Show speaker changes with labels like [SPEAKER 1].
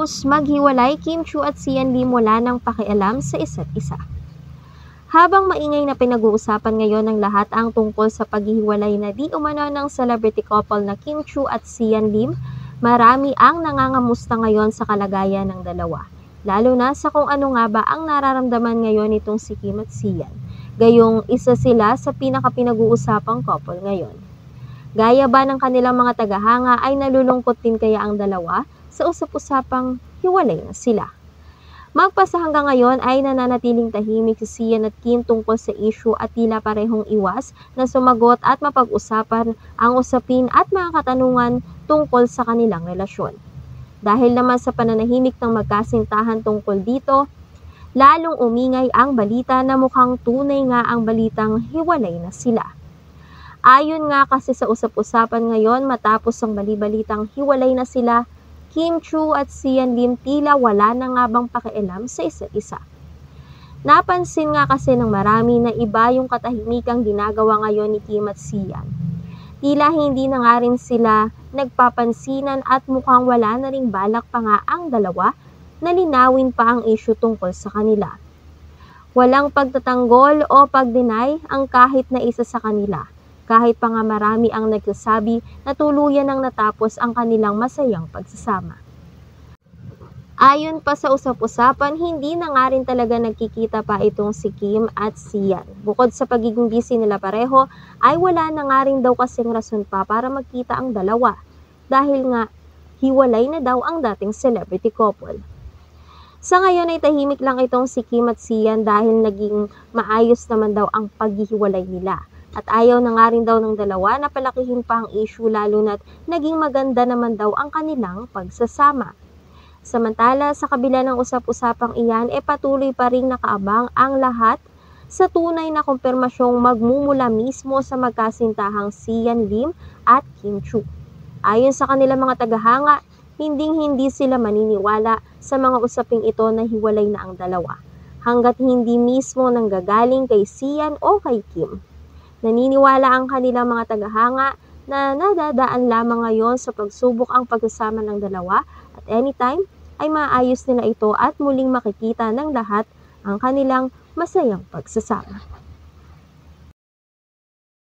[SPEAKER 1] Matapos maghiwalay, Kim Chiu at Sian Lim wala nang pakialam sa isa't isa. Habang maingay na pinag-uusapan ngayon ng lahat ang tungkol sa paghihiwalay na di umano ng celebrity couple na Kim Chiu at Sian Lim, marami ang nangangamusta ngayon sa kalagayan ng dalawa. Lalo na sa kung ano nga ba ang nararamdaman ngayon nitong si Kim at Sian. Gayong isa sila sa pinaka-pinag-uusapang couple ngayon. Gaya ba ng kanilang mga tagahanga ay nalulungkot din kaya ang dalawa sa usap-usapang hiwalay na sila. Magpasa hanggang ngayon ay nananatiling tahimik si Sian at Kim tungkol sa issue at tila parehong iwas na sumagot at mapag-usapan ang usapin at mga katanungan tungkol sa kanilang relasyon. Dahil naman sa pananahimik ng magkasintahan tungkol dito, lalong umingay ang balita na mukhang tunay nga ang balitang hiwalay na sila. Ayon nga kasi sa usap-usapan ngayon matapos ang bali-balitang hiwalay na sila, Kim Chiu at Sian Lim tila wala na nga bang pakialam sa isa't isa. Napansin nga kasi ng marami na iba yung katahimikang ginagawa ngayon ni Kim at Sian. Tila hindi na nga rin sila nagpapansinan at mukhang wala na ring balak pa nga ang dalawa na linawin pa ang issue tungkol sa kanila. Walang pagtatanggol o pag-deny ang kahit na isa sa kanila. Kahit pa nga marami ang nagsasabi na tuluyan nang natapos ang kanilang masayang pagsasama. Ayon pa sa usap-usapan, hindi na nga rin talaga nagkikita pa itong si Kim at Sian. Bukod sa pagiging busy nila pareho, ay wala na nga rin daw kasing rason pa para magkita ang dalawa. Dahil nga, hiwalay na daw ang dating celebrity couple. Sa ngayon ay tahimik lang itong si Kim at Sian dahil naging maayos naman daw ang paghihiwalay nila. At ayaw na nga rin daw ng dalawa na palakihin pa ang issue lalo na't naging maganda naman daw ang kanilang pagsasama. Samantala, sa kabila ng usap-usapang iyan, patuloy pa ring nakaabang ang lahat sa tunay na kumpirmasyong magmumula mismo sa magkasintahang Sian Lim at Kim Chiu. Ayon sa kanilang mga tagahanga, hindi sila maniniwala sa mga usaping ito na hiwalay na ang dalawa, hanggat hindi mismo nanggagaling kay Sian o kay Kim. Naniniwala ang kanilang mga tagahanga na nadadaan lamang ngayon sa pagsubok ang pagsasama ng dalawa at anytime ay maayos nila ito at muling makikita ng lahat ang kanilang masayang pagsasama.